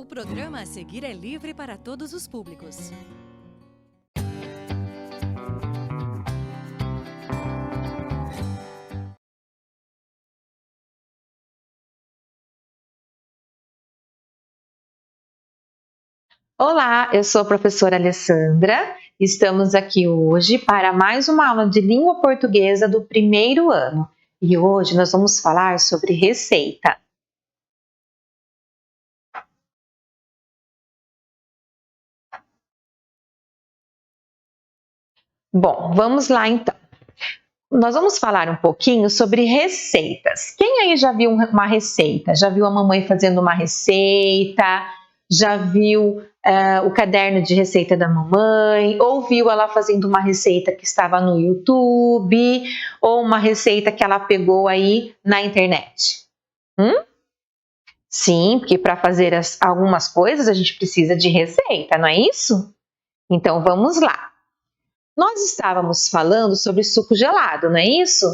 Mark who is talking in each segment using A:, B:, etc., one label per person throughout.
A: O programa a seguir é livre para todos os públicos.
B: Olá, eu sou a professora Alessandra. Estamos aqui hoje para mais uma aula de língua portuguesa do primeiro ano. E hoje nós vamos falar sobre receita. Bom, vamos lá então. Nós vamos falar um pouquinho sobre receitas. Quem aí já viu uma receita? Já viu a mamãe fazendo uma receita? Já viu o caderno de receita da mamãe? Ou viu ela fazendo uma receita que estava no YouTube? Ou uma receita que ela pegou aí na internet? Sim, porque para fazer algumas coisas a gente precisa de receita, não é isso? Então vamos lá. Nós estávamos falando sobre suco gelado, não é isso?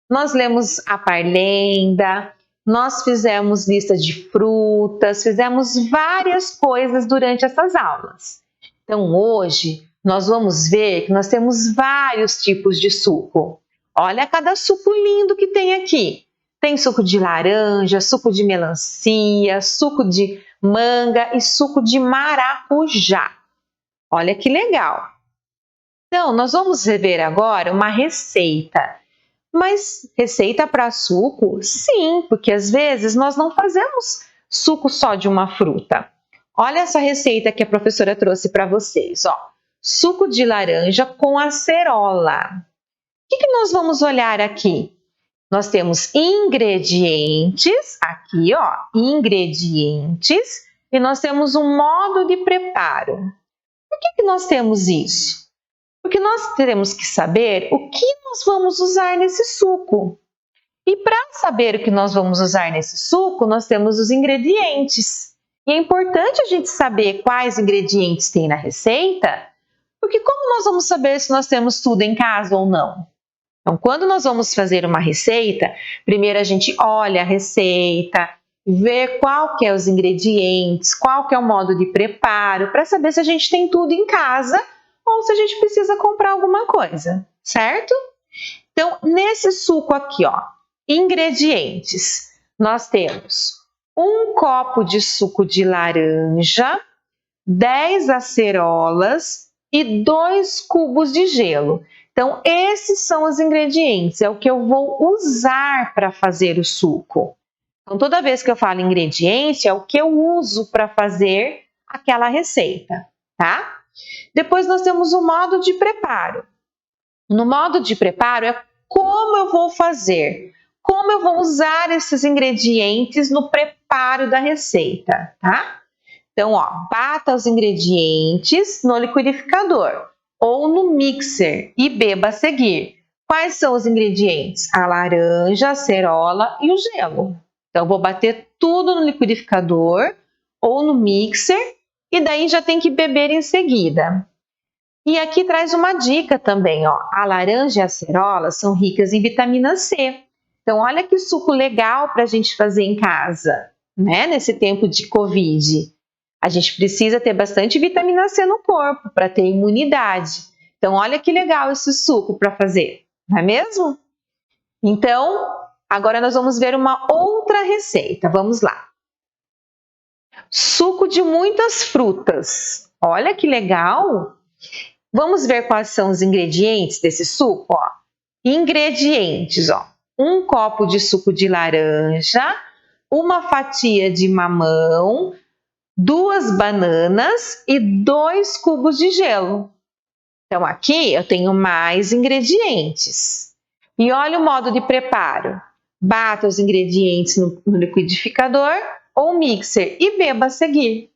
B: Nós lemos a parlenda, nós fizemos lista de frutas, fizemos várias coisas durante essas aulas. Então hoje nós vamos ver que nós temos vários tipos de suco. Olha cada suco lindo que tem aqui. Tem suco de laranja, suco de melancia, suco de manga e suco de maracujá. Olha que legal! Então, nós vamos ver agora uma receita. Mas receita para suco? Sim, porque às vezes nós não fazemos suco só de uma fruta. Olha essa receita que a professora trouxe para vocês. Ó. Suco de laranja com acerola. O que nós vamos olhar aqui? Nós temos ingredientes, aqui ó, ingredientes, e nós temos um modo de preparo. Por que nós temos isso? Porque nós teremos que saber o que nós vamos usar nesse suco. E para saber o que nós vamos usar nesse suco, nós temos os ingredientes. E é importante a gente saber quais ingredientes tem na receita, porque como nós vamos saber se nós temos tudo em casa ou não? Então, quando nós vamos fazer uma receita, primeiro a gente olha a receita, vê qual que é os ingredientes, qual que é o modo de preparo, para saber se a gente tem tudo em casa ou se a gente precisa comprar alguma coisa, certo? Então, nesse suco aqui, ó, ingredientes, nós temos 1 copo de suco de laranja, 10 acerolas e 2 cubos de gelo. Então, esses são os ingredientes, é o que eu vou usar para fazer o suco. Então, toda vez que eu falo ingrediente, é o que eu uso para fazer aquela receita, tá? Depois nós temos o modo de preparo. No modo de preparo é como eu vou fazer, como eu vou usar esses ingredientes no preparo da receita, tá? Então, ó, bata os ingredientes no liquidificador ou no mixer e beba a seguir. Quais são os ingredientes? A laranja, a acerola e o gelo. Então, eu vou bater tudo no liquidificador ou no mixer e daí já tem que beber em seguida. E aqui traz uma dica também, ó. A laranja e a acerola são ricas em vitamina C. Então, olha que suco legal para a gente fazer em casa, né? Nesse tempo de Covid. A gente precisa ter bastante vitamina C no corpo para ter imunidade. Então, olha que legal esse suco para fazer, não é mesmo? Então, agora nós vamos ver uma outra receita. Vamos lá. Suco de muitas frutas. Olha que legal! Vamos ver quais são os ingredientes desse suco? Ó. Ingredientes, ó. 1 copo de suco de laranja, 1 fatia de mamão, 2 bananas e 2 cubos de gelo. Então, aqui eu tenho mais ingredientes. E olha o modo de preparo. Bata os ingredientes no liquidificador ou mixer e beba a seguir.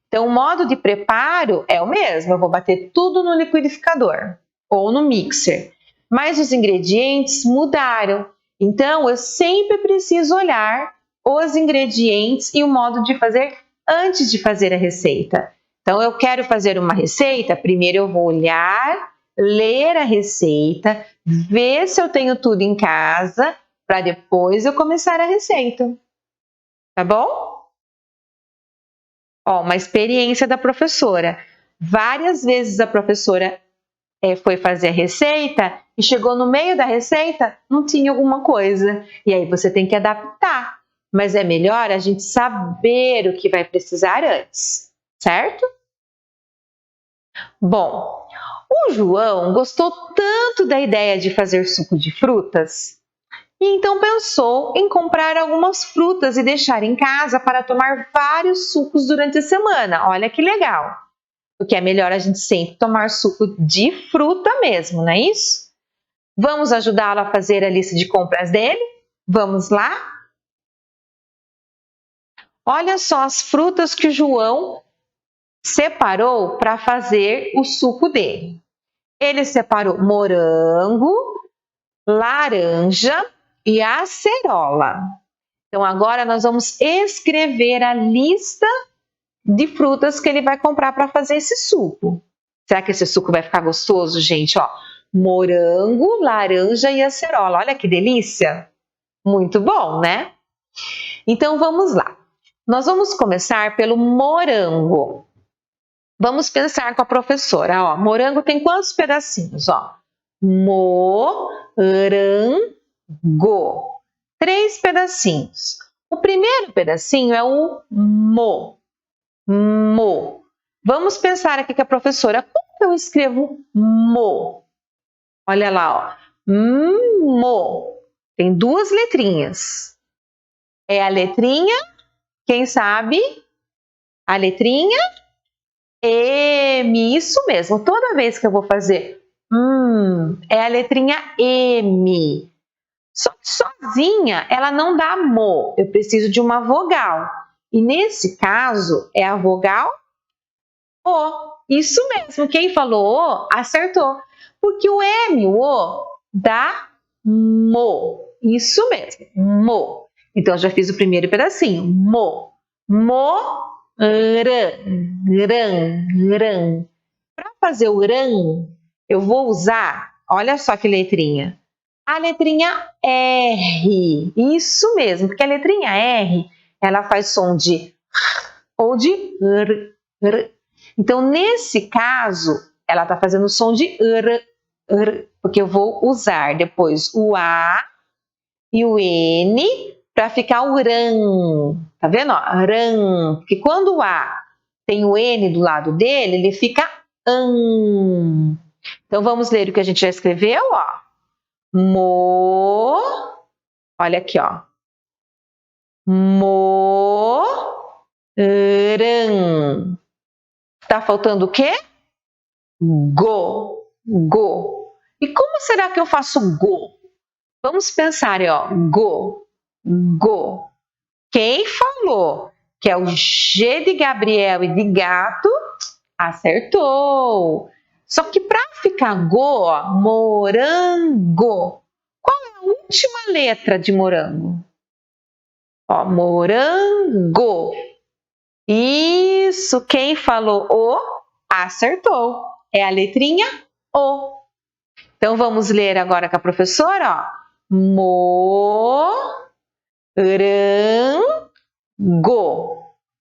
B: Então, o modo de preparo é o mesmo. Eu vou bater tudo no liquidificador ou no mixer. Mas os ingredientes mudaram. Então, eu sempre preciso olhar os ingredientes e o modo de fazer antes de fazer a receita. Então, eu quero fazer uma receita, primeiro eu vou olhar, ler a receita, ver se eu tenho tudo em casa, para depois eu começar a receita. Tá bom? Ó, uma experiência da professora. Várias vezes a professora foi fazer a receita e chegou no meio da receita, não tinha alguma coisa. E aí você tem que adaptar. Mas é melhor a gente saber o que vai precisar antes, certo? Bom, o João gostou tanto da ideia de fazer suco de frutas e então pensou em comprar algumas frutas e deixar em casa para tomar vários sucos durante a semana. Olha que legal! Porque é melhor a gente sempre tomar suco de fruta mesmo, não é isso? Vamos ajudá-lo a fazer a lista de compras dele? Vamos lá? Olha só as frutas que o João separou para fazer o suco dele. Ele separou morango, laranja e acerola. Então agora nós vamos escrever a lista de frutas que ele vai comprar para fazer esse suco. Será que esse suco vai ficar gostoso, gente? Ó, morango, laranja e acerola. Olha que delícia! Muito bom, né? Então vamos lá. Nós vamos começar pelo morango. Vamos pensar com a professora. Ó, morango tem quantos pedacinhos? Ó, morango. 3 pedacinhos. O primeiro pedacinho é o mo. Mo. Vamos pensar aqui com a professora. Como que eu escrevo mo? Olha lá, ó. Mo. Tem 2 letrinhas. É a letrinha, quem sabe? A letrinha M. Isso mesmo. Toda vez que eu vou fazer é a letrinha M. Só que sozinha ela não dá mo. Eu preciso de uma vogal. E nesse caso é a vogal O. Isso mesmo. Quem falou O acertou. Porque o M, o O, dá mo. Isso mesmo. Mo. Então eu já fiz o primeiro pedacinho. Mo. Mo. Ran. Para fazer o ran, eu vou usar, olha só que letrinha. A letrinha R. Isso mesmo, porque a letrinha R, ela faz som de R ou de R. Então, nesse caso, ela está fazendo o som de R, porque eu vou usar depois o A e o N para ficar o ran. Tá vendo? Ó? Ran. Porque quando o A tem o N do lado dele, ele fica an. Então, vamos ler o que a gente já escreveu, ó. Mo, olha aqui, ó. Moran. Tá faltando o quê? Go. E como será que eu faço go? Vamos pensar, ó. Go. Quem falou que é o G de Gabriel e de gato, acertou. Só que para ficar go, ó, morango. Qual é a última letra de morango? Ó, morango. Isso, quem falou o, acertou. É a letrinha O. Então vamos ler agora com a professora, ó. Morango.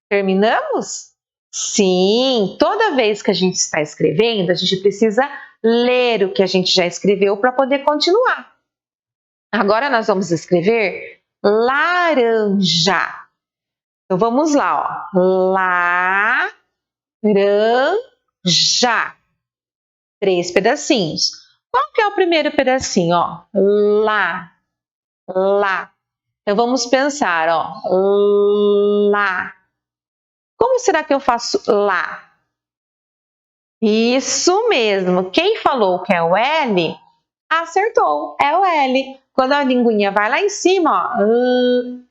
B: Terminamos? Sim, toda vez que a gente está escrevendo, a gente precisa ler o que a gente já escreveu para poder continuar. Agora nós vamos escrever laranja. Então vamos lá, ó. Laranja. 3 pedacinhos. Qual que é o primeiro pedacinho, ó? Lá. Então vamos pensar, ó. Lá. Como será que eu faço lá? Isso mesmo. Quem falou que é o L, acertou. É o L. Quando a linguinha vai lá em cima, ó,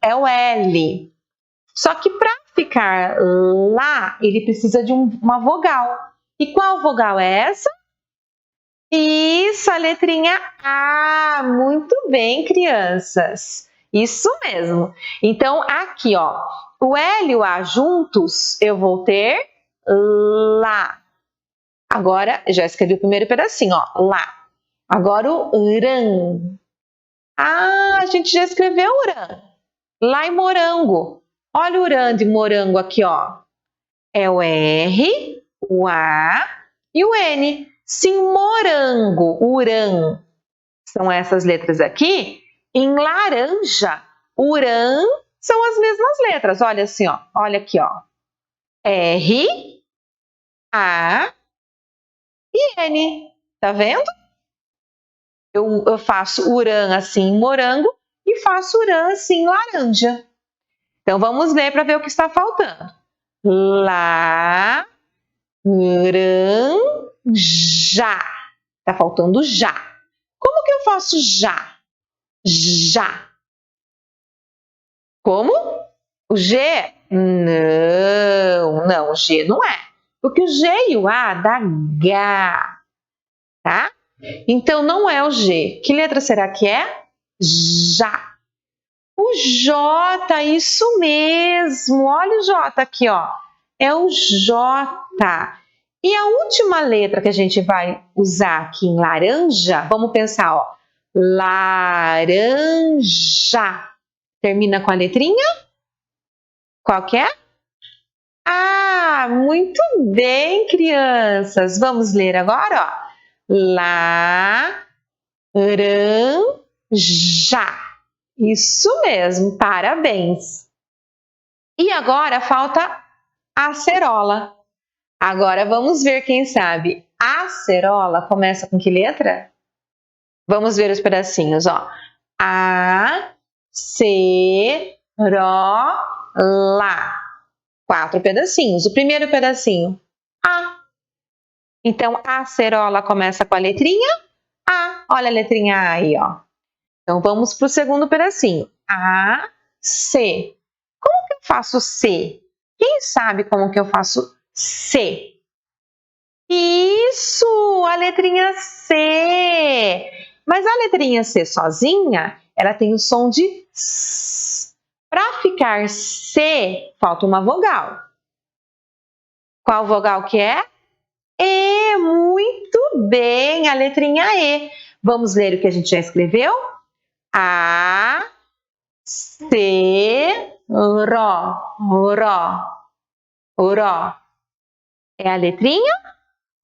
B: é o L. Só que para ficar lá, ele precisa de uma vogal. E qual vogal é essa? Isso, a letrinha A. Muito bem, crianças. Isso mesmo. Então, aqui, ó, o L e o A juntos, eu vou ter lá. Agora, já escrevi o primeiro pedacinho, ó, lá. Agora o ran. Ah, a gente já escreveu o ran. Lá em morango. Olha o ran de morango aqui, ó. é o R, o A e o N. Se em morango, uran, são essas letras aqui, em laranja, uran, são as mesmas letras. Olha assim, ó. Olha aqui, ó. R, A e N. Tá vendo? Eu faço uran assim em morango e faço uran assim em laranja. Então, vamos ler para ver o que está faltando. Laranja. Está faltando já. Como que eu faço já? Já. Como? O G? Não, o G não é. Porque o G e o A dá H, tá? Então, não é o G. Que letra será que é? Já. O J, isso mesmo. Olha o J aqui, ó. É o J. E a última letra que a gente vai usar aqui em laranja, vamos pensar, ó. Laranja. Termina com a letrinha? Qual que é? Ah, muito bem, crianças. Vamos ler agora, ó. Laranja. Isso mesmo, parabéns. E agora falta acerola. Agora vamos ver quem sabe. Acerola começa com que letra? Vamos ver os pedacinhos, ó. A, C, Ro, Lá. 4 pedacinhos. O primeiro pedacinho, A. Então, a acerola começa com a letrinha A. Olha a letrinha A aí, ó. Então, vamos para o segundo pedacinho. A, C. Como que eu faço C? Quem sabe como que eu faço C? Isso! A letrinha C. Mas a letrinha C sozinha, ela tem o som de S. Para ficar C, falta uma vogal. Qual vogal que é? E. Muito bem, a letrinha E. Vamos ler o que a gente já escreveu? A, C, Ró. É a letrinha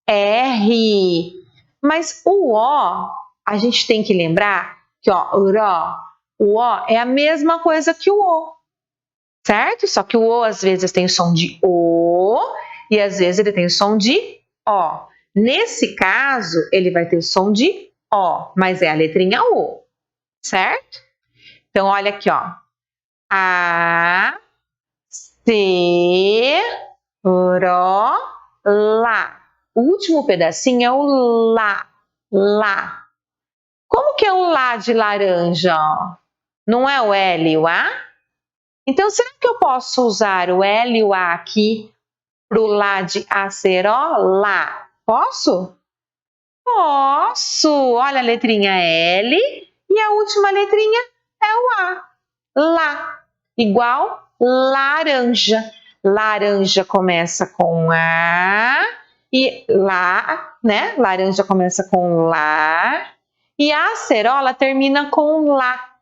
B: R. Mas o O, a gente tem que lembrar que ó, o O é a mesma coisa que o O, certo? Só que o O às vezes tem o som de O e às vezes ele tem o som de O. Nesse caso, ele vai ter o som de O, mas é a letrinha O, certo? Então, olha aqui, ó. A, C, Ró, Lá. O último pedacinho é o Lá. Como que é o Lá de laranja? Ó? Não é o L e o A? Então, será que eu posso usar o L e o A aqui para o Lá de acerola? Posso? Posso! Olha a letrinha L e a última letrinha é o A. Lá. Igual laranja. Laranja começa com A e lá, né? Laranja começa com lá e a acerola termina com lá.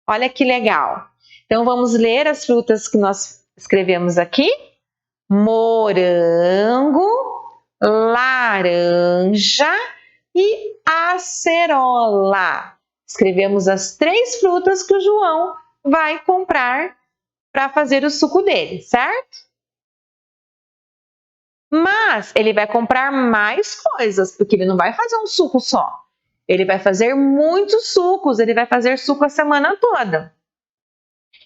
B: Olha que legal. Então vamos ler as frutas que nós escrevemos aqui: morango, laranja e acerola. Escrevemos as 3 frutas que o João vai comprar para fazer o suco dele, certo? Mas ele vai comprar mais coisas, porque ele não vai fazer um suco só. Ele vai fazer muitos sucos, ele vai fazer suco a semana toda.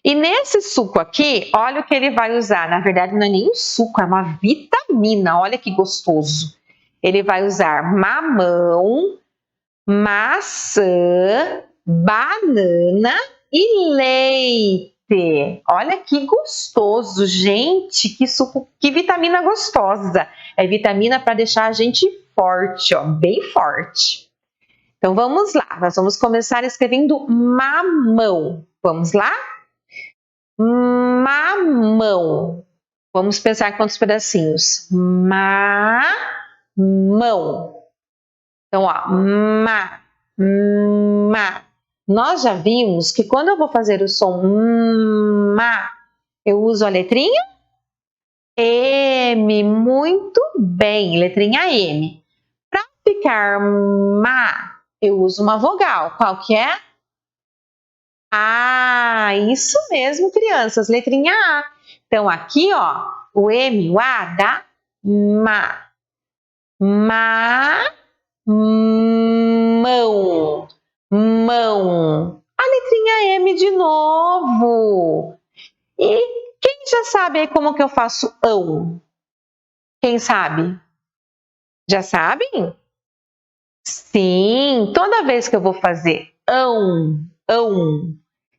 B: E nesse suco aqui, olha o que ele vai usar. Na verdade, não é nem um suco, é uma vitamina. Olha que gostoso. Ele vai usar mamão, maçã, banana e leite. Olha que gostoso, gente. Que suco, que vitamina gostosa. É vitamina para deixar a gente forte, ó, bem forte. Então vamos lá, nós vamos começar escrevendo mamão. Vamos lá? Mamão. Vamos pensar quantos pedacinhos. Mamão. Então, ó, Nós já vimos que quando eu vou fazer o som ma, eu uso a letrinha M, muito bem, letrinha M. Para ficar ma, eu uso uma vogal. Qual que é? Ah, isso mesmo, crianças, letrinha A. Então, aqui, ó, o M, o A dá ma. Ma, mão, mão. A letrinha M de novo. E quem já sabe aí como que eu faço ão? Quem sabe? Já sabem? Sim, toda vez que eu vou fazer ão,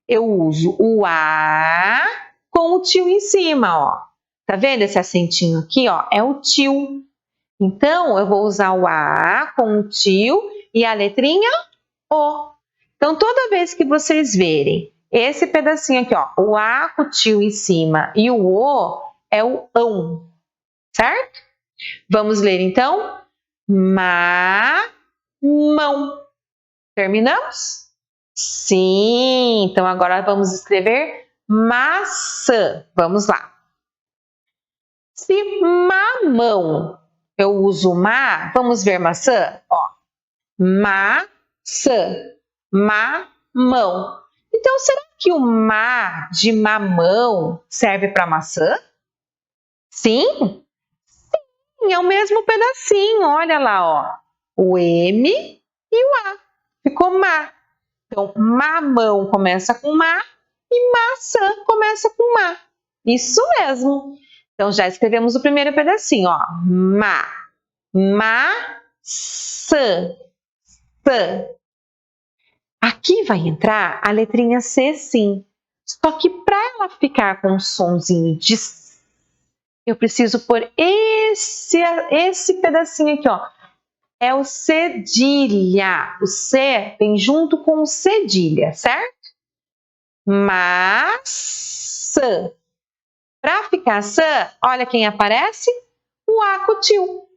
B: eu uso o A com o tio em cima, ó. Tá vendo esse acentinho aqui, ó? É o tio. Então, eu vou usar o A com o tio e a letrinha O. Então, toda vez que vocês verem esse pedacinho aqui, ó, o A com o tio em cima e o O é o ão, certo? Vamos ler então? Mão. Terminamos? Sim, então agora vamos escrever maçã. Vamos lá. Se mamão eu uso ma, vamos ver maçã? Ó, maçã, mamão. Então, será que o ma de mamão serve para maçã? Sim? Sim, é o mesmo pedacinho, olha lá, ó. O M e o A. Ficou ma. Então, mamão começa com ma e maçã começa com ma. Isso mesmo. Então, já escrevemos o primeiro pedacinho, ó. Ma, maçã, sã. Aqui vai entrar a letrinha C, sim. Só que para ela ficar com um sonzinho de S, eu preciso pôr esse pedacinho aqui, ó. É o cedilha. O C vem junto com o cedilha, certo? Maçã. Para ficar sã, olha quem aparece? O A com o tio,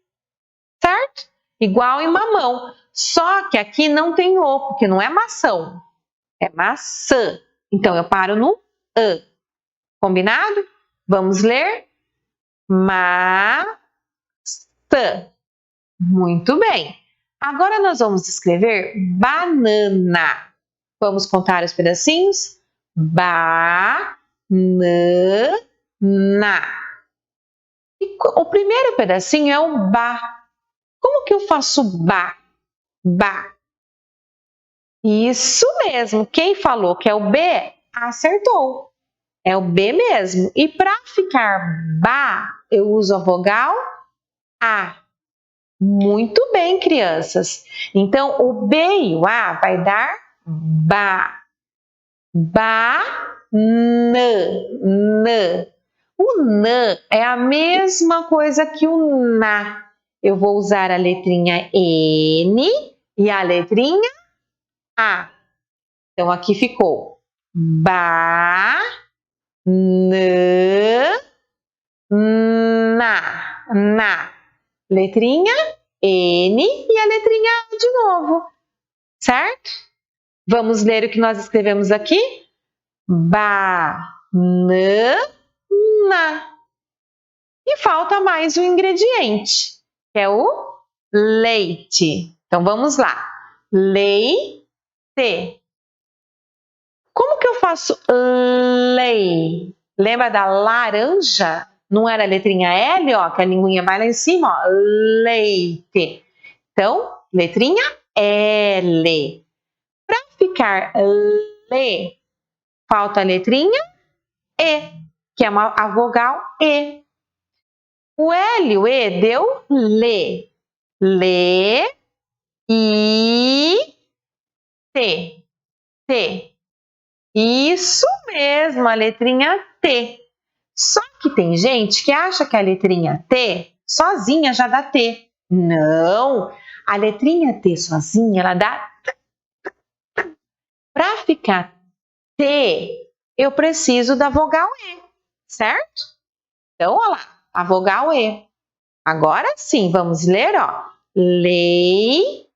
B: certo? Igual em mamão. Só que aqui não tem O, porque não é maçã, é maçã. Então, eu paro no A. Combinado? Vamos ler? Maçã. Muito bem. Agora nós vamos escrever banana. Vamos contar os pedacinhos? Banana. E o primeiro pedacinho é o ba. Como que eu faço ba? Ba. Isso mesmo. Quem falou que é o B, acertou. É o B mesmo. E para ficar ba, eu uso a vogal A. Muito bem, crianças. Então, o B e o A vai dar ba. Ba, nã. O nã é a mesma coisa que o na. Eu vou usar a letrinha N e a letrinha A. Então, aqui ficou ba, nã, na. Letrinha N e a letrinha A de novo, certo? Vamos ler o que nós escrevemos aqui? Banana. E falta mais um ingrediente, que é o leite. Então, vamos lá. Leite. Como que eu faço lei? Lembra da laranja? Não era a letrinha L, ó, que a linguinha vai lá em cima, ó. Leite. Então, letrinha L. Para ficar le, falta a letrinha E, que é a vogal E. O L e o E deu le. Le, I, T. T. Isso mesmo, a letrinha T. Só que tem gente que acha que a letrinha T sozinha já dá T. Não, a letrinha T sozinha, ela dá. Para ficar T, eu preciso da vogal E, certo? Então, olha lá, a vogal E. Agora sim, vamos ler, ó. Leite.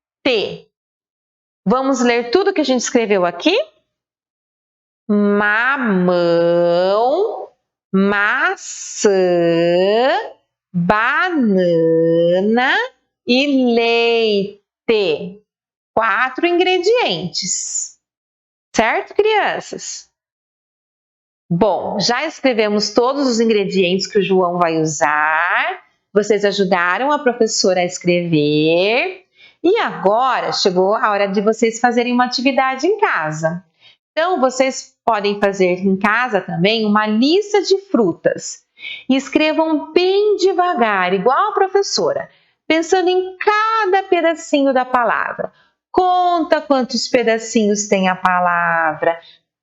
B: Vamos ler tudo que a gente escreveu aqui? Mamão, maçã, banana e leite. 4 ingredientes. Certo, crianças? Bom, já escrevemos todos os ingredientes que o João vai usar. Vocês ajudaram a professora a escrever. E agora chegou a hora de vocês fazerem uma atividade em casa. Então, vocês podem fazer em casa também uma lista de frutas. E escrevam bem devagar, igual a professora, pensando em cada pedacinho da palavra. Conta quantos pedacinhos tem a palavra.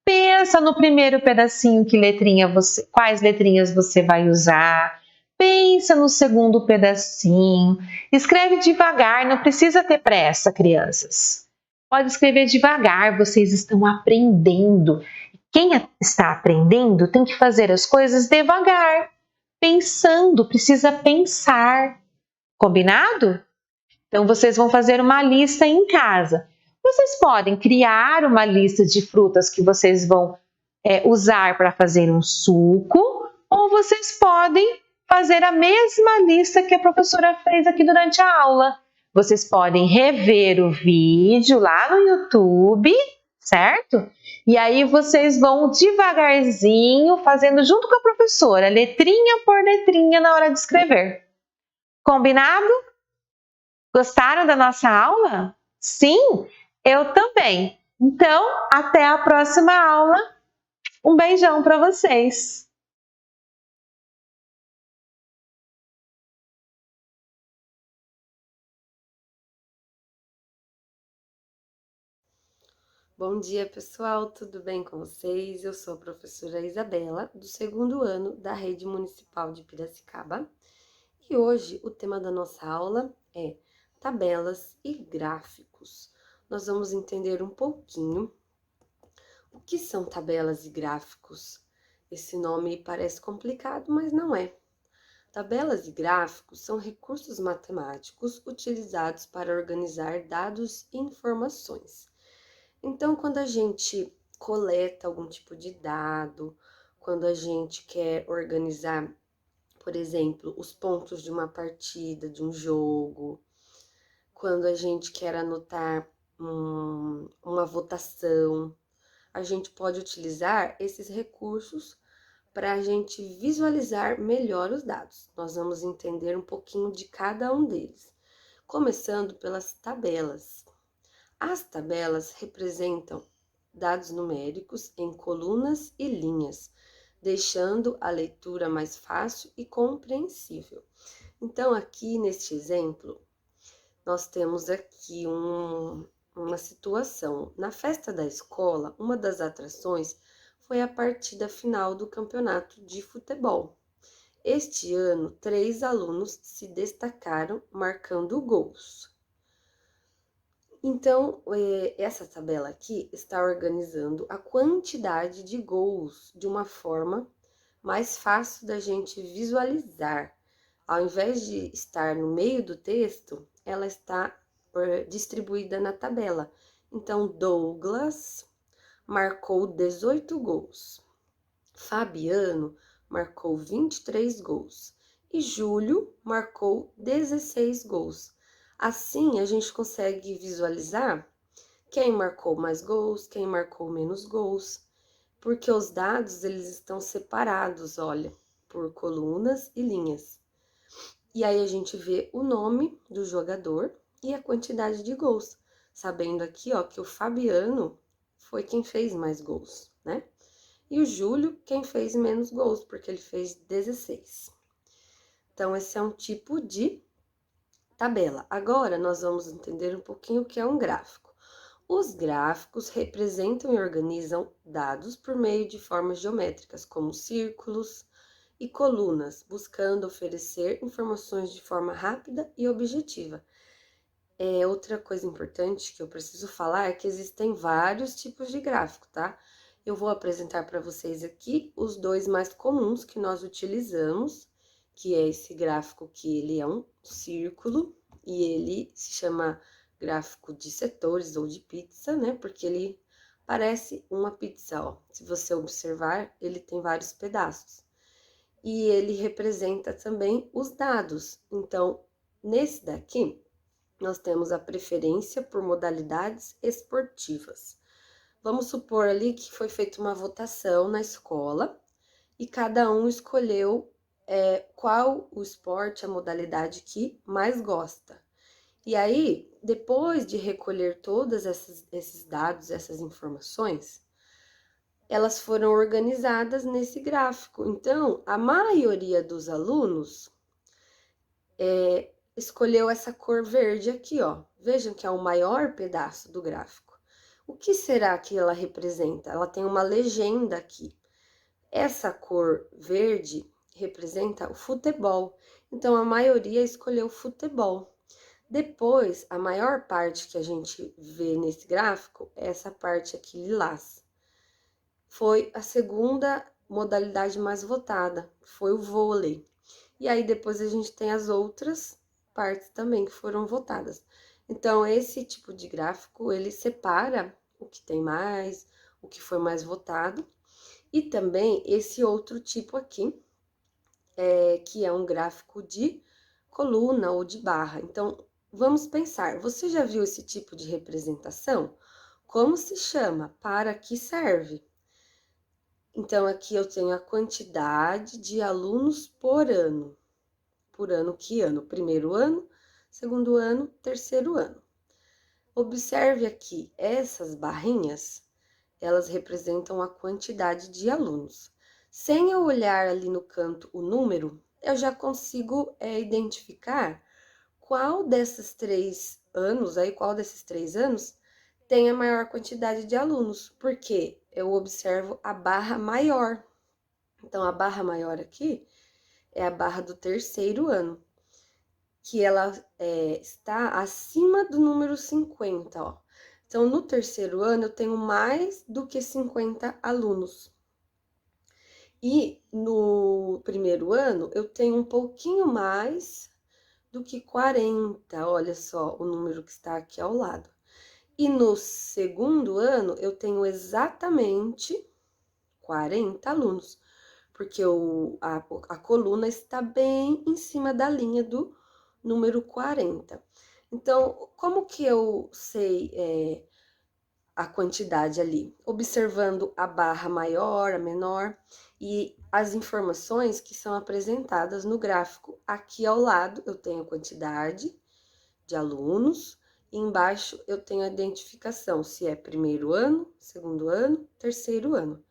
B: Pensa no primeiro pedacinho quais letrinhas você vai usar. Pensa no segundo pedacinho. Escreve devagar, não precisa ter pressa, crianças. Pode escrever devagar, vocês estão aprendendo. Quem está aprendendo tem que fazer as coisas devagar, pensando, precisa pensar. Combinado? Então, vocês vão fazer uma lista em casa. Vocês podem criar uma lista de frutas que vocês vão usar para fazer um suco, ou vocês podem fazer a mesma lista que a professora fez aqui durante a aula. Vocês podem rever o vídeo lá no YouTube, certo? E aí vocês vão devagarzinho fazendo junto com a professora, letrinha por letrinha na hora de escrever. Combinado? Gostaram da nossa aula? Sim, eu também. Então, até a próxima aula. Um beijão para vocês.
C: Bom dia, pessoal, tudo bem com vocês? Eu sou a professora Isabela, do 2º ano da Rede Municipal de Piracicaba, e hoje o tema da nossa aula é tabelas e gráficos. Nós vamos entender um pouquinho o que são tabelas e gráficos. Esse nome parece complicado, mas não é. Tabelas e gráficos são recursos matemáticos utilizados para organizar dados e informações. Então, quando a gente coleta algum tipo de dado, quando a gente quer organizar, por exemplo, os pontos de uma partida, de um jogo, quando a gente quer anotar uma votação, a gente pode utilizar esses recursos para a gente visualizar melhor os dados. Nós vamos entender um pouquinho de cada um deles, começando pelas tabelas. As tabelas representam dados numéricos em colunas e linhas, deixando a leitura mais fácil e compreensível. Então, aqui neste exemplo, nós temos aqui uma situação. Na festa da escola, uma das atrações foi a partida final do campeonato de futebol. Este ano, 3 alunos se destacaram marcando gols. Então, essa tabela aqui está organizando a quantidade de gols de uma forma mais fácil da gente visualizar. Ao invés de estar no meio do texto, ela está distribuída na tabela. Então, Douglas marcou 18 gols, Fabiano marcou 23 gols e Júlio marcou 16 gols. Assim, a gente consegue visualizar quem marcou mais gols, quem marcou menos gols, porque os dados eles estão separados, olha, por colunas e linhas. E aí a gente vê o nome do jogador e a quantidade de gols, sabendo aqui, ó, que o Fabiano foi quem fez mais gols, né? E o Júlio quem fez menos gols, porque ele fez 16. Então, esse é um tipo de tabela. Agora, nós vamos entender um pouquinho o que é um gráfico. Os gráficos representam e organizam dados por meio de formas geométricas, como círculos e colunas, buscando oferecer informações de forma rápida e objetiva. Outra coisa importante que eu preciso falar é que existem vários tipos de gráfico, tá? Eu vou apresentar para vocês aqui os 2 mais comuns que nós utilizamos, que é esse gráfico que ele é um círculo e ele se chama gráfico de setores ou de pizza, né? Porque ele parece uma pizza, ó. Se você observar, ele tem vários pedaços. e ele representa também os dados. Então, nesse daqui, nós temos a preferência por modalidades esportivas. Vamos supor ali que foi feita uma votação na escola e cada um escolheu qual o esporte, a modalidade que mais gosta. E aí, depois de recolher todos esses dados, essas informações, elas foram organizadas nesse gráfico. Então, a maioria dos alunos escolheu essa cor verde aqui, ó. Vejam que é o maior pedaço do gráfico. O que será que ela representa? Ela tem uma legenda aqui. Essa cor verde representa o futebol. Então, a maioria escolheu futebol. Depois, a maior parte que a gente vê nesse gráfico é essa parte aqui lilás. Foi a segunda modalidade mais votada, foi o vôlei. E aí depois a gente tem as outras partes também que foram votadas. Então, esse tipo de gráfico, ele separa o que tem mais, o que foi mais votado. E também esse outro tipo aqui, que é um gráfico de coluna ou de barra. Então, vamos pensar, você já viu esse tipo de representação? Como se chama? Para que serve? Então, aqui eu tenho a quantidade de alunos por ano. Por ano, que ano? Primeiro ano, segundo ano, terceiro ano. Observe aqui, essas barrinhas, elas representam a quantidade de alunos. Sem eu olhar ali no canto o número, eu já consigo identificar qual desses 3 anos, qual desses 3 anos tem a maior quantidade de alunos, porque eu observo a barra maior. Então, a barra maior aqui é a barra do terceiro ano, que ela está acima do número 50, ó. Então, no terceiro ano, eu tenho mais do que 50 alunos. E no primeiro ano, eu tenho um pouquinho mais do que 40, olha só o número que está aqui ao lado. E no segundo ano, eu tenho exatamente 40 alunos, porque a coluna está bem em cima da linha do número 40. Então, como que eu sei a quantidade ali? Observando a barra maior, a menor e as informações que são apresentadas no gráfico. Aqui ao lado eu tenho a quantidade de alunos e embaixo eu tenho a identificação, se é primeiro ano, segundo ano, terceiro ano.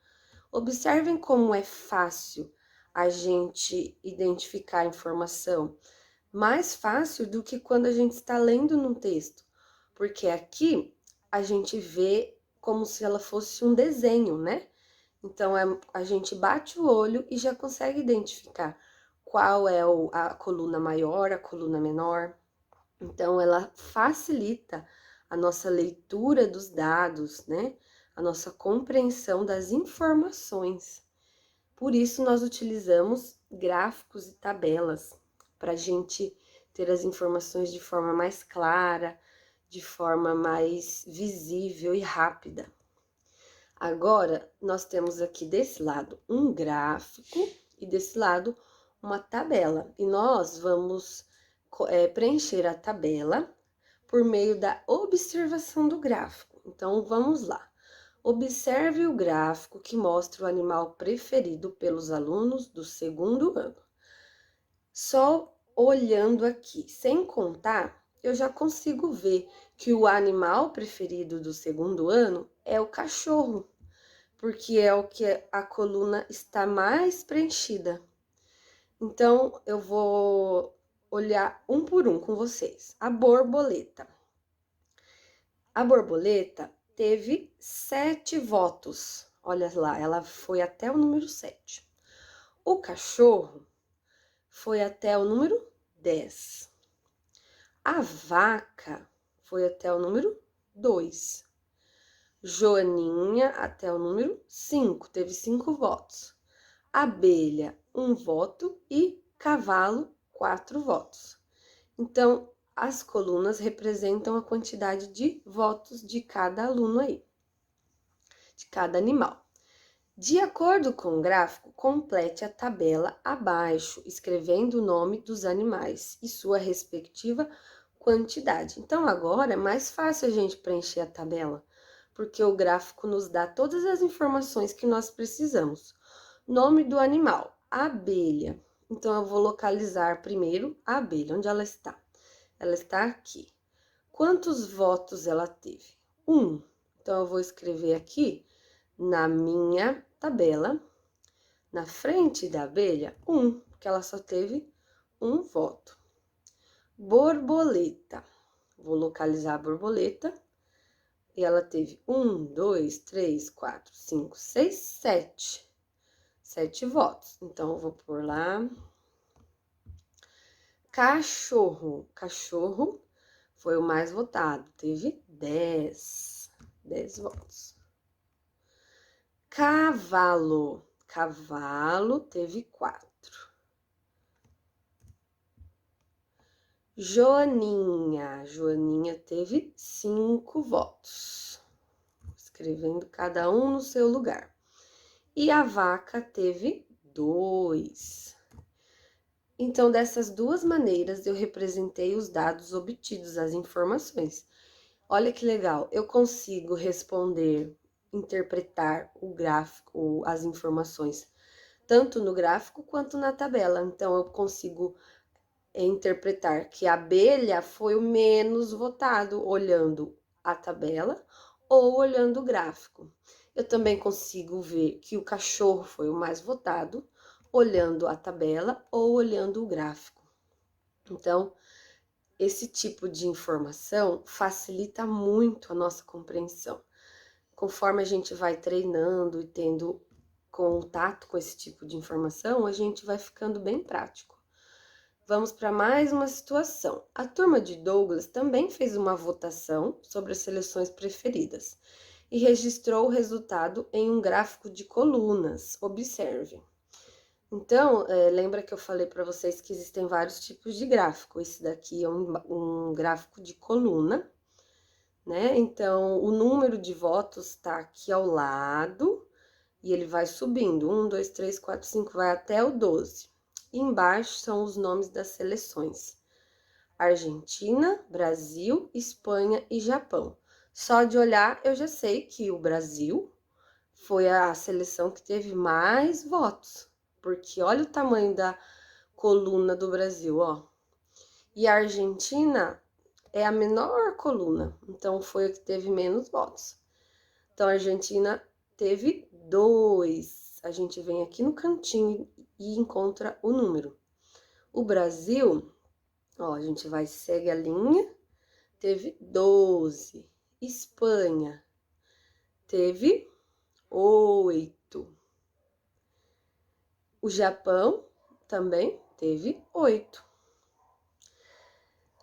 C: Observem como é fácil a gente identificar a informação, mais fácil do que quando a gente está lendo num texto, porque aqui a gente vê como se ela fosse um desenho, né? Então, a gente bate o olho e já consegue identificar qual é a coluna maior, a coluna menor. Então, ela facilita a nossa leitura dos dados, né? A nossa compreensão das informações. Por isso, nós utilizamos gráficos e tabelas para a gente ter as informações de forma mais clara, de forma mais visível e rápida. Agora, nós temos aqui desse lado um gráfico e desse lado uma tabela. E nós vamos preencher a tabela por meio da observação do gráfico. Então, vamos lá. Observe o gráfico que mostra o animal preferido pelos alunos do segundo ano. Só olhando aqui, sem contar, eu já consigo ver que o animal preferido do segundo ano é o cachorro, porque é o que a coluna está mais preenchida. Então, eu vou olhar um por um com vocês. A borboleta. A borboleta teve 7 votos. Olha lá, ela foi até o número 7. O cachorro foi até o número 10. A vaca foi até o número 2. Joaninha até o número 5, teve 5 votos. Abelha, 1 voto e cavalo, 4 votos. Então, as colunas representam a quantidade de votos de cada aluno aí, de cada animal. De acordo com o gráfico, complete a tabela abaixo, escrevendo o nome dos animais e sua respectiva quantidade. Então, agora é mais fácil a gente preencher a tabela, porque o gráfico nos dá todas as informações que nós precisamos. Nome do animal, abelha. Então, eu vou localizar primeiro a abelha. Onde ela está? Ela está aqui. Quantos votos ela teve? 1. Então, eu vou escrever aqui na minha tabela, na frente da abelha, 1, porque ela só teve um voto. Borboleta. Vou localizar a borboleta. E ela teve 1, 2, 3, 4, 5, 6, 7. 7 votos. Então, eu vou pôr lá. Cachorro. Cachorro foi o mais votado. Teve 10. 10 votos. Cavalo. Cavalo teve 4. Joaninha. Joaninha teve 5 votos. Escrevendo cada um no seu lugar. E a vaca teve 2. Então, dessas duas maneiras, eu representei os dados obtidos, as informações. Olha que legal, eu consigo responder, interpretar o gráfico, as informações, tanto no gráfico quanto na tabela. Então, eu consigo interpretar que a abelha foi o menos votado, olhando a tabela ou olhando o gráfico. Eu também consigo ver que o cachorro foi o mais votado, olhando a tabela ou olhando o gráfico. Então, esse tipo de informação facilita muito a nossa compreensão. Conforme a gente vai treinando e tendo contato com esse tipo de informação, a gente vai ficando bem prático. Vamos para mais uma situação. A turma de Douglas também fez uma votação sobre as seleções preferidas e registrou o resultado em um gráfico de colunas. Observe. Então, lembra que eu falei para vocês que existem vários tipos de gráfico. Esse daqui é um gráfico de coluna, né? Então, o número de votos está aqui ao lado e ele vai subindo. 1, 2, 3, 4, 5, vai até o 12. E embaixo são os nomes das seleções: Argentina, Brasil, Espanha e Japão. Só de olhar, eu já sei que o Brasil foi a seleção que teve mais votos, porque olha o tamanho da coluna do Brasil, ó. E a Argentina é a menor coluna, então foi a que teve menos votos. Então, a Argentina teve 2. A gente vem aqui no cantinho e encontra o número. O Brasil, ó, a gente vai, segue a linha, teve 12. Espanha teve 8. O Japão também teve 8.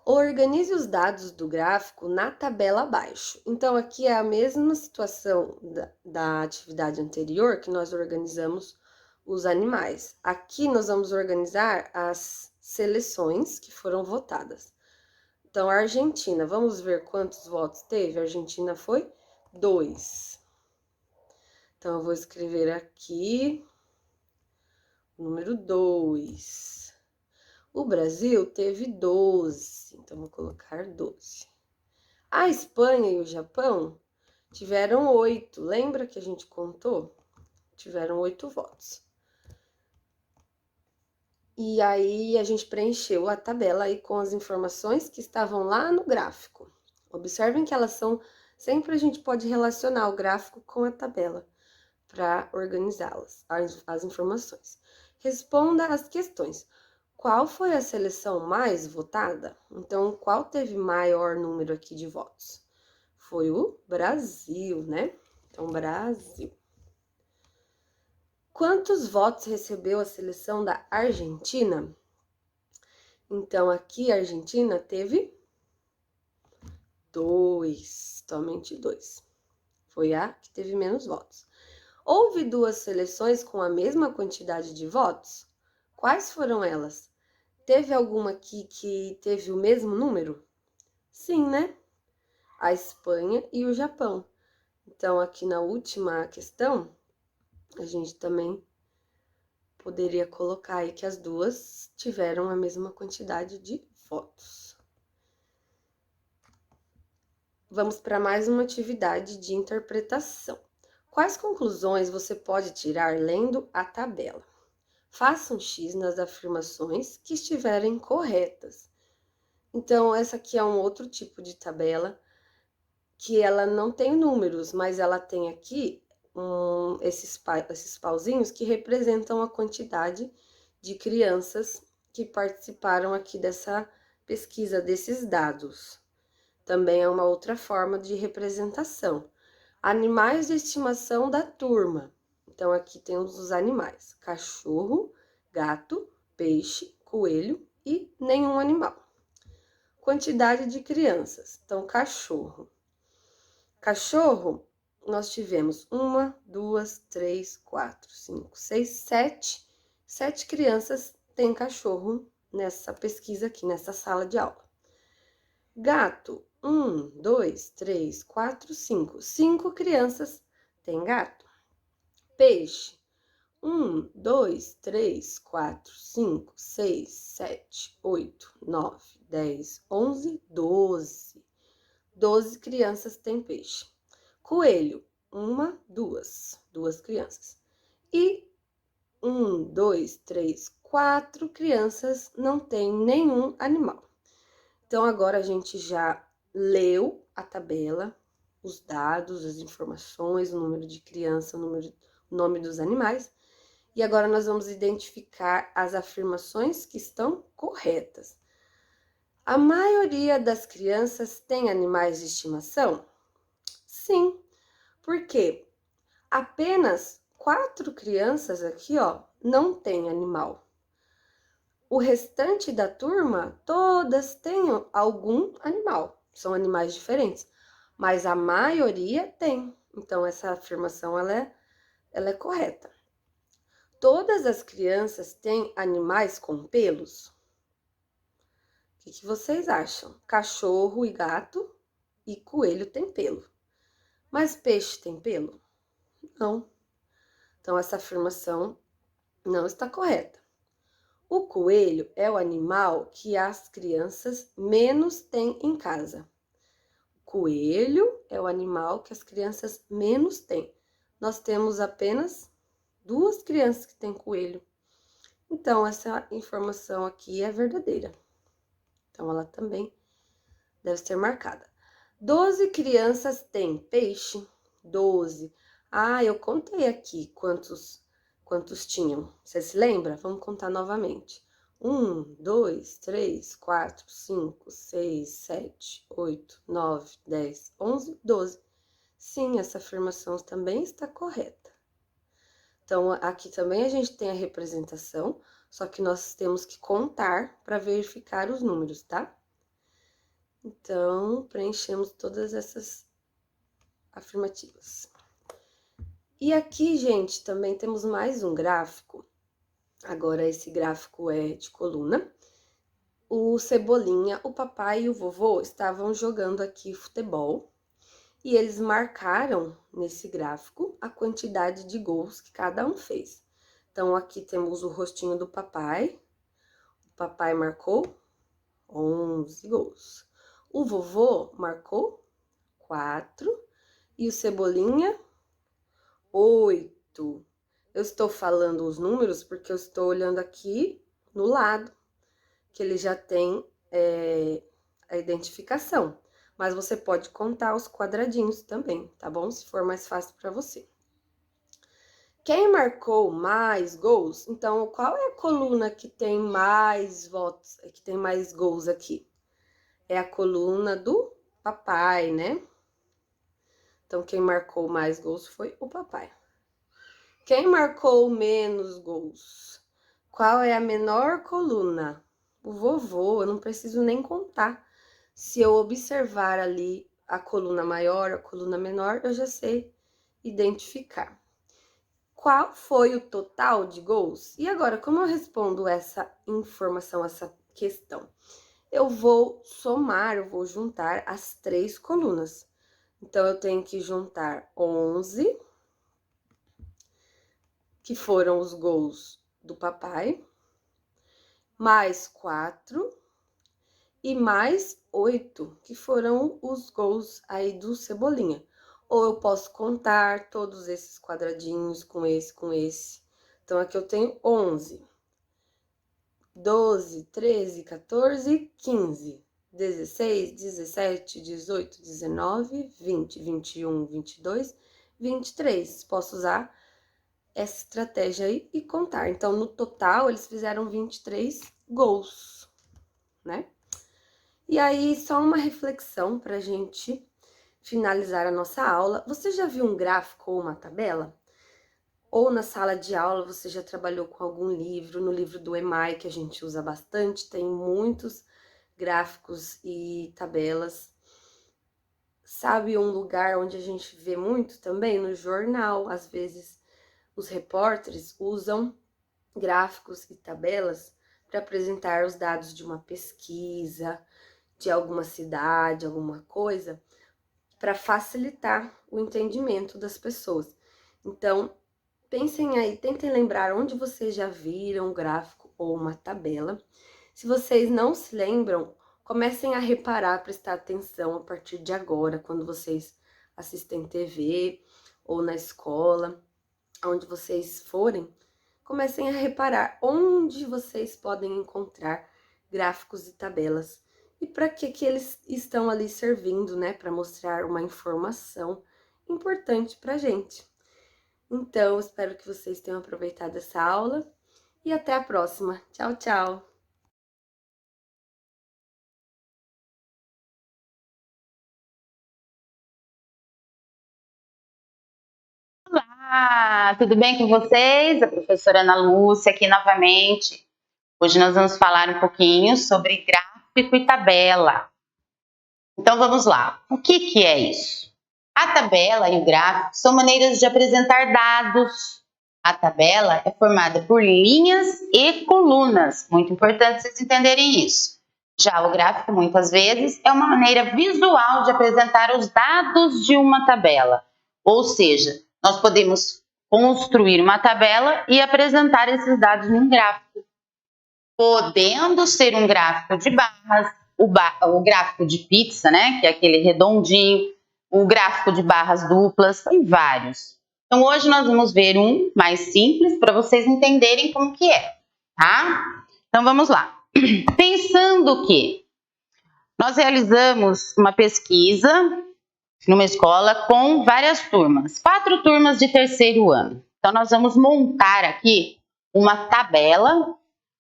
C: Organize os dados do gráfico na tabela abaixo. Então, aqui é a mesma situação da atividade anterior, que nós organizamos os animais. Aqui nós vamos organizar as seleções que foram votadas. Então, a Argentina, vamos ver quantos votos teve? A Argentina foi 2. Então, eu vou escrever aqui o número 2. O Brasil teve 12, então vou colocar 12. A Espanha e o Japão tiveram 8. Lembra que a gente contou? Tiveram 8 votos. E aí a gente preencheu a tabela aí com as informações que estavam lá no gráfico. Observem que elas são, sempre a gente pode relacionar o gráfico com a tabela para organizá-las, as informações. Responda as questões. Qual foi a seleção mais votada? Então, qual teve maior número aqui de votos? Foi o Brasil, né? Então, Brasil. Quantos votos recebeu a seleção da Argentina? Então, aqui a Argentina teve 2, somente 2. Foi a que teve menos votos. Houve 2 seleções com a mesma quantidade de votos? Quais foram elas? Teve alguma aqui que teve o mesmo número? Sim, né? A Espanha e o Japão. Então, aqui na última questão, A gente também poderia colocar aí que as duas tiveram a mesma quantidade de votos. Vamos para mais uma atividade de interpretação. Quais conclusões você pode tirar lendo a tabela? Faça um X nas afirmações que estiverem corretas. Então, essa aqui é um outro tipo de tabela que ela não tem números, mas ela tem aqui esses pauzinhos que representam a quantidade de crianças que participaram aqui dessa pesquisa, desses dados. Também é uma outra forma de representação. Animais de estimação da turma. Então, aqui temos os animais: cachorro, gato, peixe, coelho e nenhum animal. Quantidade de crianças. Então, cachorro. Cachorro, nós tivemos 1, 2, 3, 4, 5, 6, 7. 7 crianças têm cachorro nessa pesquisa aqui, nessa sala de aula. Gato, 1, 2, 3, 4, 5. 5 crianças têm gato. Peixe, 1, 2, 3, 4, 5, 6, 7, 8, 9, 10, 11, 12. 12 crianças têm peixe. Coelho, 1, 2. 2 crianças. E 1, 2, 3, 4 crianças não têm nenhum animal. Então, agora a gente já leu a tabela, os dados, as informações, o número de criança, o nome dos animais. E agora nós vamos identificar as afirmações que estão corretas. A maioria das crianças tem animais de estimação? Sim, porque apenas 4 crianças aqui, ó, não tem animal. O restante da turma, todas têm algum animal, são animais diferentes, mas a maioria tem. Então, essa afirmação, ela é correta. Todas as crianças têm animais com pelos? O que vocês acham? Cachorro e gato e coelho tem pelo. Mas peixe tem pelo? Não. Então, essa afirmação não está correta. O coelho é o animal que as crianças menos têm em casa. O coelho é o animal que as crianças menos têm. Nós temos apenas 2 crianças que têm coelho. Então, essa informação aqui é verdadeira. Então, ela também deve ser marcada. 12 crianças têm peixe? 12. Ah, eu contei aqui quantos tinham. Você se lembra? Vamos contar novamente. 1, 2, 3, 4, 5, 6, 7, 8, 9, 10, 11, 12. Sim, essa afirmação também está correta. Então, aqui também a gente tem a representação, só que nós temos que contar para verificar os números, tá? Então, preenchemos todas essas afirmativas. E aqui, gente, também temos mais um gráfico. Agora, esse gráfico é de coluna. O Cebolinha, o papai e o vovô estavam jogando aqui futebol. E eles marcaram nesse gráfico a quantidade de gols que cada um fez. Então, aqui temos o rostinho do papai. O papai marcou 11 gols. O vovô marcou 4. E o Cebolinha, 8. Eu estou falando os números porque eu estou olhando aqui no lado, que ele já tem a identificação. Mas você pode contar os quadradinhos também, tá bom? Se for mais fácil para você. Quem marcou mais gols? Então, qual é a coluna que tem mais votos, que tem mais gols aqui? É a coluna do papai, né? Então, quem marcou mais gols foi o papai. Quem marcou menos gols? Qual é a menor coluna? O vovô, eu não preciso nem contar. Se eu observar ali a coluna maior, a coluna menor, eu já sei identificar. Qual foi o total de gols? E agora, como eu respondo essa informação, essa questão? Eu vou somar, eu vou juntar as 3 colunas. Então, eu tenho que juntar 11 que foram os gols do papai, mais 4 e mais 8, que foram os gols aí do Cebolinha. Ou eu posso contar todos esses quadradinhos com esse. Então, aqui eu tenho 11, 12, 13, 14, 15, 16, 17, 18, 19, 20, 21, 22, 23. Posso usar essa estratégia aí e contar. Então, no total, eles fizeram 23 gols, né? E aí, só uma reflexão pra gente finalizar a nossa aula. Você já viu um gráfico ou uma tabela? Ou na sala de aula você já trabalhou com algum livro, no livro do EMAI, que a gente usa bastante, tem muitos gráficos e tabelas. Sabe um lugar onde a gente vê muito também? No jornal, às vezes os repórteres usam gráficos e tabelas para apresentar os dados de uma pesquisa, de alguma cidade, alguma coisa, para facilitar o entendimento das pessoas. Então, pensem aí, tentem lembrar onde vocês já viram um gráfico ou uma tabela. Se vocês não se lembram, comecem a reparar, prestar atenção a partir de agora, quando vocês assistem TV ou na escola, onde vocês forem, comecem a reparar onde vocês podem encontrar gráficos e tabelas e para que eles estão ali servindo, né, para mostrar uma informação importante para a gente. Então, espero que vocês tenham aproveitado essa aula e até a próxima. Tchau, tchau!
D: Olá, tudo bem com vocês? A professora Ana Lúcia aqui novamente. Hoje nós vamos falar um pouquinho sobre gráfico e tabela. Então vamos lá. O que é isso? A tabela e o gráfico são maneiras de apresentar dados. A tabela é formada por linhas e colunas. Muito importante vocês entenderem isso. Já o gráfico, muitas vezes, é uma maneira visual de apresentar os dados de uma tabela. Ou seja, nós podemos construir uma tabela e apresentar esses dados num gráfico. Podendo ser um gráfico de barras, o gráfico de pizza, né, que é aquele redondinho, o gráfico de barras duplas, tem vários. Então, hoje nós vamos ver um mais simples para vocês entenderem como que é, tá? Então, vamos lá. Pensando que nós realizamos uma pesquisa numa escola com várias turmas, 4 turmas de terceiro ano. Então, nós vamos montar aqui uma tabela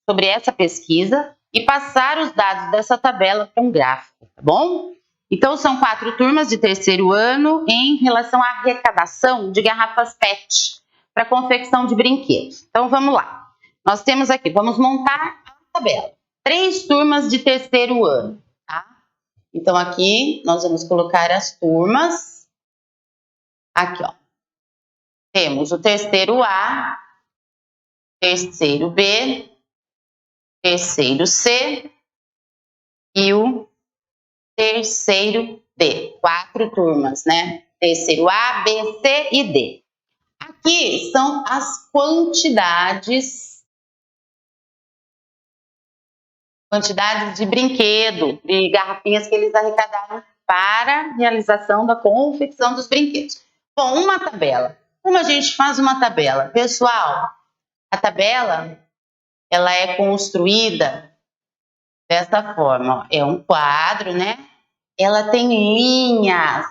D: sobre essa pesquisa e passar os dados dessa tabela para um gráfico, tá bom? Então, são 4 turmas de terceiro ano em relação à arrecadação de garrafas PET para confecção de brinquedos. Então, vamos lá. Nós temos aqui, vamos montar a tabela. 3 turmas de terceiro ano, tá? Então, aqui nós vamos colocar as turmas. Aqui, ó. Temos o terceiro A, terceiro B, terceiro C e o terceiro D. 4 turmas, né? Terceiro A, B, C e D. Aqui são as quantidades de brinquedo, de garrafinhas que eles arrecadaram para a realização da confecção dos brinquedos. Bom, uma tabela. Como a gente faz uma tabela? Pessoal, a tabela ela é construída dessa forma, ó. É um quadro, né? Ela tem linhas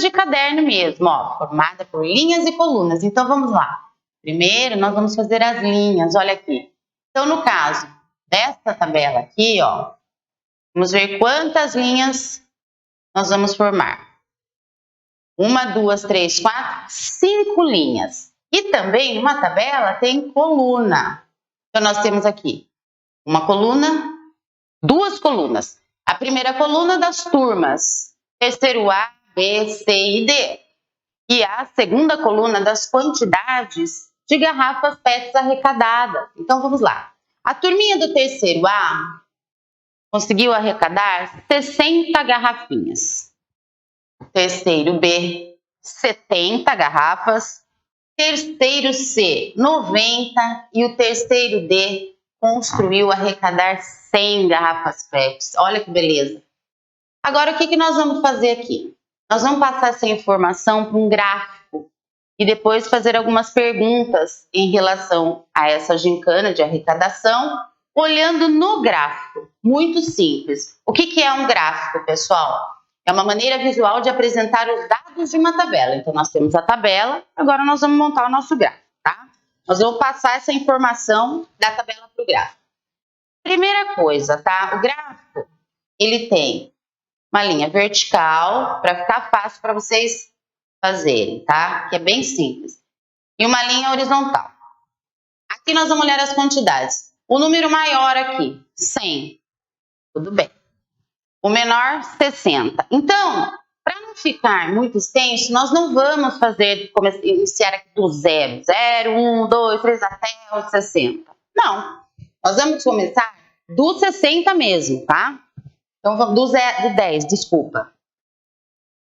D: de caderno mesmo, ó, formada por linhas e colunas. Então, vamos lá. Primeiro, nós vamos fazer as linhas, olha aqui. Então, no caso dessa tabela aqui, ó, vamos ver quantas linhas nós vamos formar. 1, 2, 3, 4, 5 linhas. E também, uma tabela tem coluna. Então, nós temos aqui uma coluna, 2 colunas. A primeira coluna das turmas, terceiro A, B, C e D. E a segunda coluna das quantidades de garrafas PETs arrecadadas. Então, vamos lá. A turminha do terceiro A conseguiu arrecadar 60 garrafinhas. O terceiro B, 70 garrafas. Terceiro C, 90 e o terceiro D construiu arrecadar 100 garrafas PETs. Olha que beleza. Agora, o que nós vamos fazer aqui? Nós vamos passar essa informação para um gráfico e depois fazer algumas perguntas em relação a essa gincana de arrecadação, olhando no gráfico. Muito simples. O que é um gráfico, pessoal? É uma maneira visual de apresentar os dados de uma tabela. Então, nós temos a tabela, agora nós vamos montar o nosso gráfico, tá? Nós vamos passar essa informação da tabela para o gráfico. Primeira coisa, tá? O gráfico, ele tem uma linha vertical, para ficar fácil para vocês fazerem, tá? Que é bem simples. E uma linha horizontal. Aqui nós vamos olhar as quantidades. O número maior aqui, 100. Tudo bem. O menor, 60. Então, para não ficar muito extenso, nós não vamos iniciar aqui do 0. 0, 1, 2, 3, até o 60. Não. Nós vamos começar do 60 mesmo, tá? Então, vamos do 10, desculpa.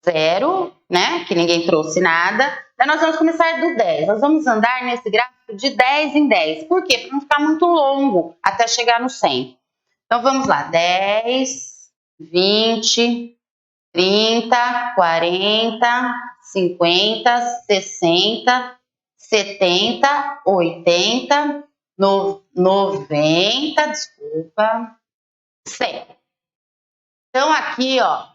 D: 0, né? Que ninguém trouxe nada. Daí nós vamos começar do 10. Nós vamos andar nesse gráfico de 10 em 10. Por quê? Para não ficar muito longo até chegar no 100. Então, vamos lá. 10... 20, 30, 40, 50, 60, 70, 80, 90, desculpa, 100. Então, aqui, ó,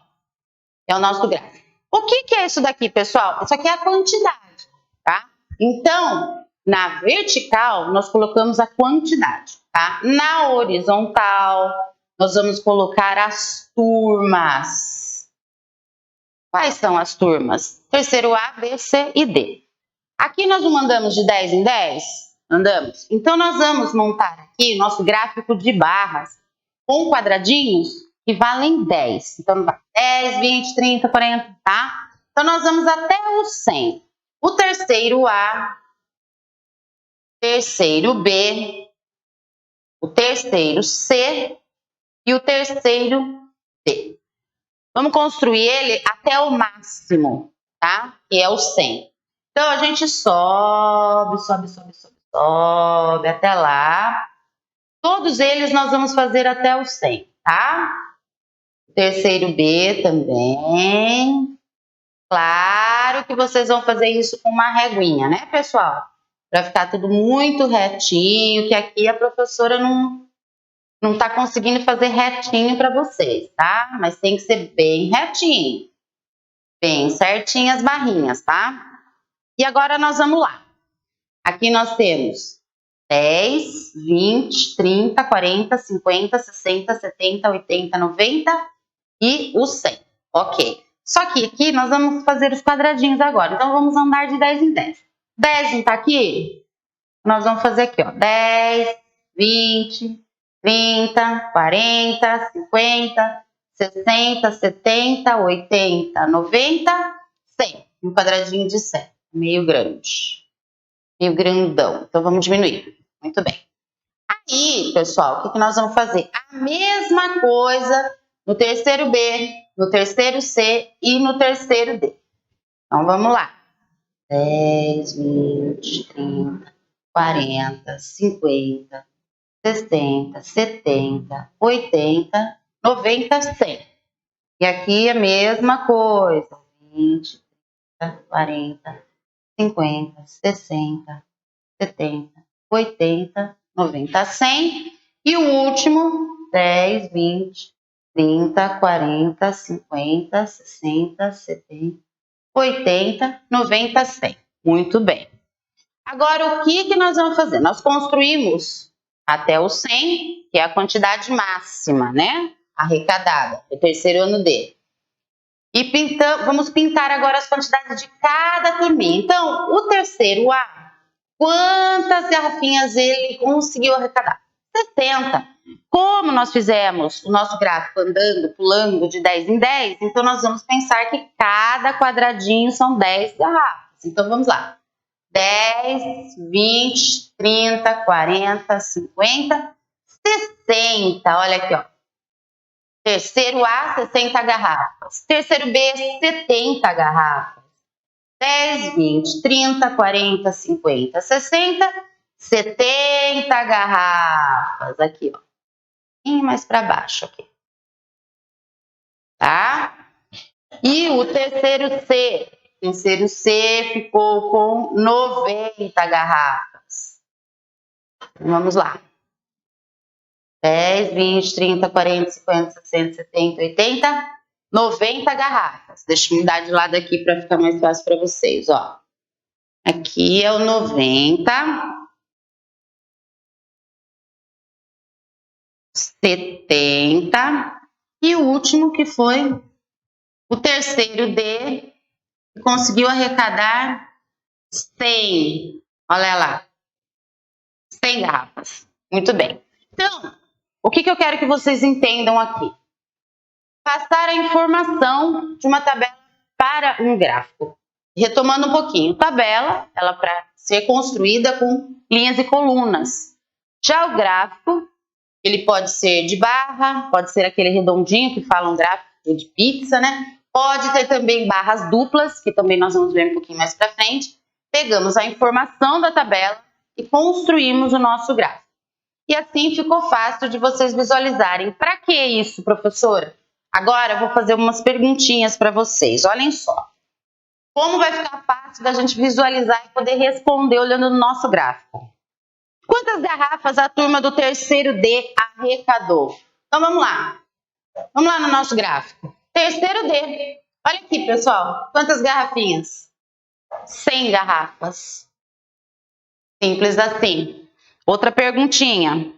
D: é o nosso gráfico. O que é isso daqui, pessoal? Isso aqui é a quantidade, tá? Então, na vertical, nós colocamos a quantidade, tá? Na horizontal, nós vamos colocar as turmas. Quais são as turmas? Terceiro A, B, C e D. Aqui nós não mandamos de 10 em 10? Andamos. Então, nós vamos montar aqui o nosso gráfico de barras com quadradinhos que valem 10. Então, vai 10, 20, 30, 40, tá? Então, nós vamos até o 100. O terceiro A, terceiro B, o terceiro C e o terceiro D. Vamos construir ele até o máximo, tá? Que é o 100. Então, a gente sobe até lá. Todos eles nós vamos fazer até o 100, tá? O terceiro B também. Claro que vocês vão fazer isso com uma reguinha, né, pessoal? Para ficar tudo muito retinho, que aqui a professora não está conseguindo fazer retinho para vocês, tá? Mas tem que ser bem retinho. Bem certinho as barrinhas, tá? E agora nós vamos lá. Aqui nós temos 10, 20, 30, 40, 50, 60, 70, 80, 90 e o 100. Ok. Só que aqui nós vamos fazer os quadradinhos agora. Então, vamos andar de 10 em 10. 10 não está aqui? Nós vamos fazer aqui, ó. 10, 20... 30, 40, 50, 60, 70, 80, 90, 100. Um quadradinho de 100. Meio grande. Meio grandão. Então, vamos diminuir. Muito bem. Aí, pessoal, o que nós vamos fazer? A mesma coisa no terceiro B, no terceiro C e no terceiro D. Então, vamos lá. 10, 20, 30, 40, 50... 60, 70, 80, 90, 100. E aqui a mesma coisa. 20, 30, 40, 50, 60, 70, 80, 90, 100. E o último, 10, 20, 30, 40, 50, 60, 70, 80, 90, 100. Muito bem. Agora, o que nós vamos fazer? Nós construímos até o 100, que é a quantidade máxima, né? Arrecadada, o terceiro ano D. E vamos pintar agora as quantidades de cada turminha. Então, o terceiro A, quantas garrafinhas ele conseguiu arrecadar? 60. Como nós fizemos o nosso gráfico andando, pulando de 10 em 10, então nós vamos pensar que cada quadradinho são 10 garrafas. Então, vamos lá. 10, 20, 30, 40, 50, 60. Olha aqui, ó. Terceiro A, 60 garrafas. Terceiro B, 70 garrafas. 10, 20, 30, 40, 50, 60, 70 garrafas. Aqui, ó. E mais para baixo aqui. Tá? E o terceiro C. O terceiro C ficou com 90 garrafas. Vamos lá. 10, 20, 30, 40, 50, 60, 70, 80, 90 garrafas. Deixa eu mudar de lado aqui para ficar mais fácil para vocês, ó. Aqui é o 90, 70 e o último que foi o terceiro D, que conseguiu arrecadar 100. Olha lá, 100 garrafas. Muito bem. Então, o que eu quero que vocês entendam aqui? Passar a informação de uma tabela para um gráfico. Retomando um pouquinho, tabela, ela para ser construída com linhas e colunas. Já o gráfico, ele pode ser de barra, pode ser aquele redondinho que fala um gráfico de pizza, né? Pode ter também barras duplas, que também nós vamos ver um pouquinho mais para frente. Pegamos a informação da tabela e construímos o nosso gráfico. E assim ficou fácil de vocês visualizarem. Para que isso, professora? Agora eu vou fazer umas perguntinhas para vocês. Olhem só. Como vai ficar fácil da gente visualizar e poder responder olhando no nosso gráfico? Quantas garrafas a turma do terceiro D arrecadou? Então vamos lá. Vamos lá no nosso gráfico. Terceiro D. Olha aqui, pessoal. Quantas garrafinhas? 100 garrafas. Simples assim. Outra perguntinha.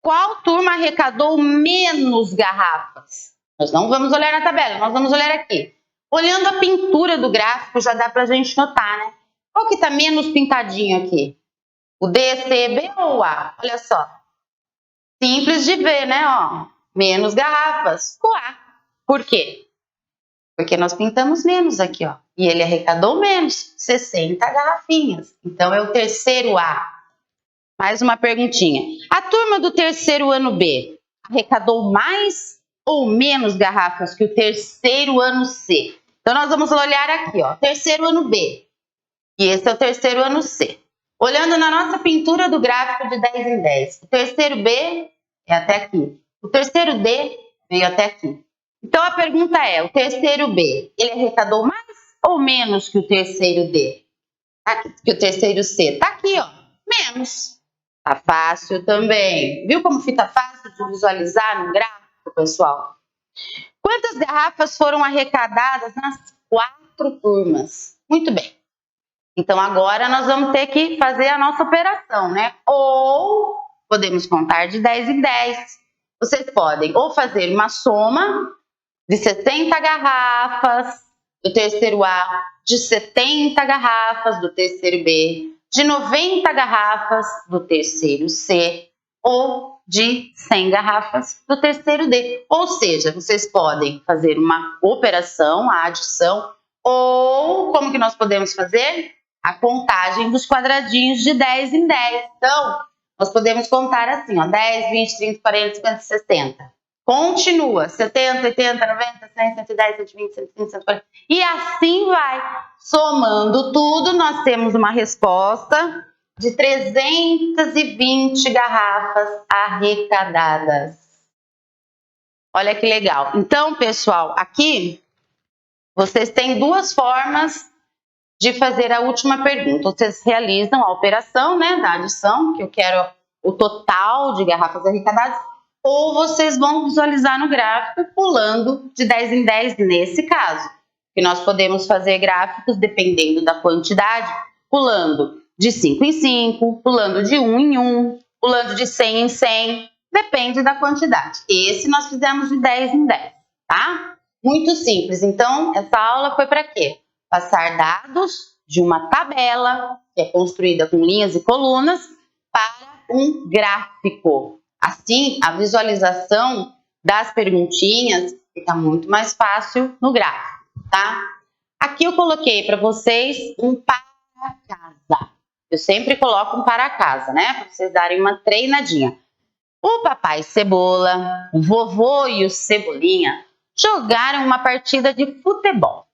D: Qual turma arrecadou menos garrafas? Nós não vamos olhar na tabela, nós vamos olhar aqui. Olhando a pintura do gráfico, já dá para a gente notar, né? Qual que está menos pintadinho aqui? O D, C, B ou o A? Olha só. Simples de ver, né? Ó, menos garrafas. O A. Por quê? Porque nós pintamos menos aqui, ó. E ele arrecadou menos, 60 garrafinhas. Então, é o terceiro A. Mais uma perguntinha. A turma do terceiro ano B arrecadou mais ou menos garrafas que o terceiro ano C? Então, nós vamos olhar aqui, ó. Terceiro ano B. E esse é o terceiro ano C. Olhando na nossa pintura do gráfico de 10 em 10. O terceiro B é até aqui. O terceiro D veio até aqui. Então, a pergunta é, o terceiro B, ele arrecadou mais ou menos que o terceiro D? Que o terceiro C? Tá aqui, ó. Menos. Tá fácil também. Viu como fica fácil de visualizar no gráfico, pessoal? Quantas garrafas foram arrecadadas nas 4 turmas? Muito bem. Então, agora nós vamos ter que fazer a nossa operação, né? Ou podemos contar de 10 em 10. Vocês podem ou fazer uma soma de 60 garrafas do terceiro A, de 70 garrafas do terceiro B, de 90 garrafas do terceiro C ou de 100 garrafas do terceiro D. Ou seja, vocês podem fazer uma operação, a adição, ou como que nós podemos fazer? A contagem dos quadradinhos de 10 em 10. Então, nós podemos contar assim, ó, 10, 20, 30, 40, 50, 60. Continua, 70, 80, 90, 100, 110, 120, 130, 140. E assim vai. Somando tudo, nós temos uma resposta de 320 garrafas arrecadadas. Olha que legal. Então, pessoal, aqui vocês têm 2 formas de fazer a última pergunta. Vocês realizam a operação, né, da adição, que eu quero o total de garrafas arrecadadas, ou vocês vão visualizar no gráfico pulando de 10 em 10 nesse caso. Que nós podemos fazer gráficos dependendo da quantidade, pulando de 5 em 5, pulando de 1 em 1, pulando de 100 em 100, depende da quantidade. Esse nós fizemos de 10 em 10, tá? Muito simples. Então, essa aula foi para quê? Passar dados de uma tabela, que é construída com linhas e colunas, para um gráfico. Assim, a visualização das perguntinhas fica muito mais fácil no gráfico, tá? Aqui eu coloquei para vocês um para casa. Eu sempre coloco um para casa, né? Para vocês darem uma treinadinha. O papai Cebola, o vovô e o Cebolinha jogaram uma partida de futebol.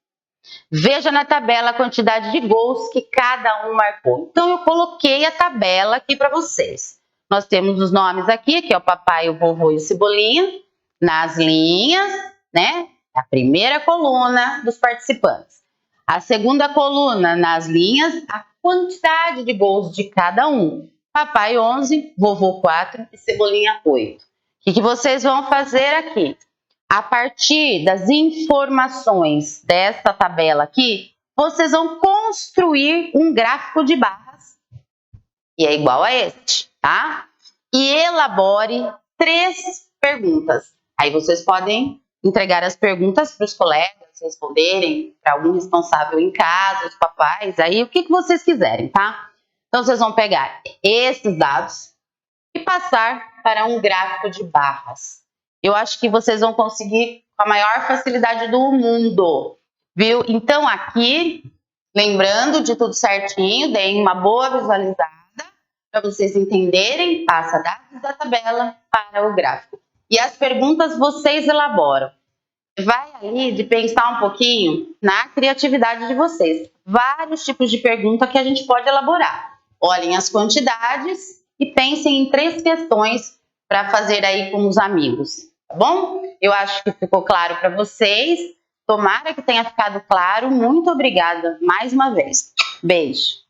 D: Veja na tabela a quantidade de gols que cada um marcou. Então, eu coloquei a tabela aqui para vocês. Nós temos os nomes aqui, que é o papai, o vovô e o Cebolinha, nas linhas, né? A primeira coluna dos participantes. A segunda coluna, nas linhas, a quantidade de gols de cada um. Papai 11, vovô 4 e Cebolinha 8. O que vocês vão fazer aqui? A partir das informações dessa tabela aqui, vocês vão construir um gráfico de barras, que é igual a este, tá? E elabore 3 perguntas. Aí vocês podem entregar as perguntas para os colegas responderem, para algum responsável em casa, os papais, aí o que vocês quiserem, tá? Então, vocês vão pegar esses dados e passar para um gráfico de barras. Eu acho que vocês vão conseguir com a maior facilidade do mundo, viu? Então, aqui, lembrando de tudo certinho, deem uma boa visualizada para vocês entenderem, passa dados da tabela para o gráfico. E as perguntas vocês elaboram. Vai ali de pensar um pouquinho na criatividade de vocês. Vários tipos de pergunta que a gente pode elaborar. Olhem as quantidades e pensem em 3 questões para fazer aí com os amigos, tá bom? Eu acho que ficou claro para vocês. Tomara que tenha ficado claro. Muito obrigada mais uma vez. Beijo.